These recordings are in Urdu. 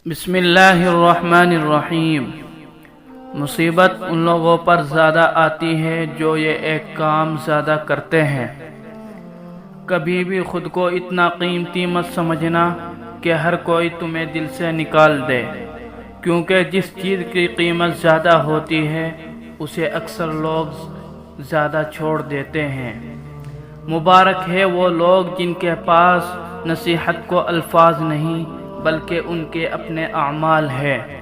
بسم اللہ الرحمن الرحیم۔ مصیبت ان لوگوں پر زیادہ آتی ہے جو یہ ایک کام زیادہ کرتے ہیں۔ کبھی بھی خود کو اتنا قیمتی مت سمجھنا کہ ہر کوئی تمہیں دل سے نکال دے، کیونکہ جس چیز کی قیمت زیادہ ہوتی ہے اسے اکثر لوگ زیادہ چھوڑ دیتے ہیں۔ مبارک ہے وہ لوگ جن کے پاس نصیحت کو الفاظ نہیں بلکہ ان کے اپنے اعمال ہے۔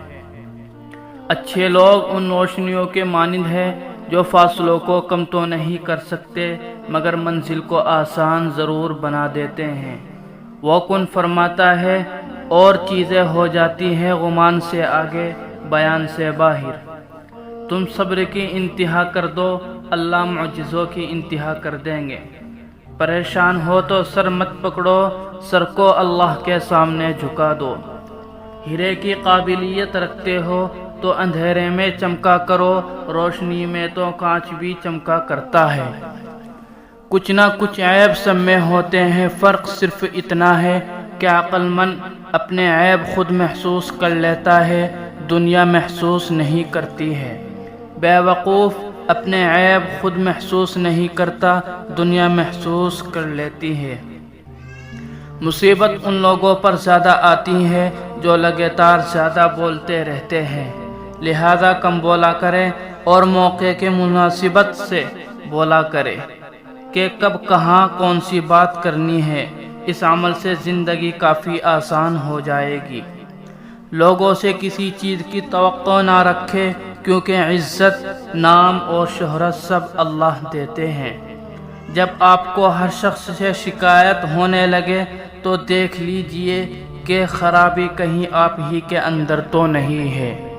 اچھے لوگ ان روشنیوں کے مانند ہیں جو فاصلوں کو کم تو نہیں کر سکتے مگر منزل کو آسان ضرور بنا دیتے ہیں۔ وہ کن فرماتا ہے اور چیزیں ہو جاتی ہیں گمان سے آگے، بیان سے باہر۔ تم صبر کی انتہا کر دو، اللہ معجزوں کی انتہا کر دیں گے۔ پریشان ہو تو سر مت پکڑو، سر کو اللہ کے سامنے جھکا دو۔ ہیرے کی قابلیت رکھتے ہو تو اندھیرے میں چمکا کرو، روشنی میں تو کانچ بھی چمکا کرتا ہے۔ کچھ نہ کچھ عیب سب میں ہوتے ہیں، فرق صرف اتنا ہے کہ عقل مند اپنے عیب خود محسوس کر لیتا ہے، دنیا محسوس نہیں کرتی ہے۔ بے وقوف اپنے عیب خود محسوس نہیں کرتا، دنیا محسوس کر لیتی ہے۔ مصیبت ان لوگوں پر زیادہ آتی ہے جو لگاتار زیادہ بولتے رہتے ہیں، لہذا کم بولا کریں اور موقع کے مناسبت سے بولا کریں کہ کب کہاں کون سی بات کرنی ہے۔ اس عمل سے زندگی کافی آسان ہو جائے گی۔ لوگوں سے کسی چیز کی توقع نہ رکھے، کیونکہ عزت، نام اور شہرت سب اللہ دیتے ہیں۔ جب آپ کو ہر شخص سے شکایت ہونے لگے تو دیکھ لیجئے کہ خرابی کہیں آپ ہی کے اندر تو نہیں ہے۔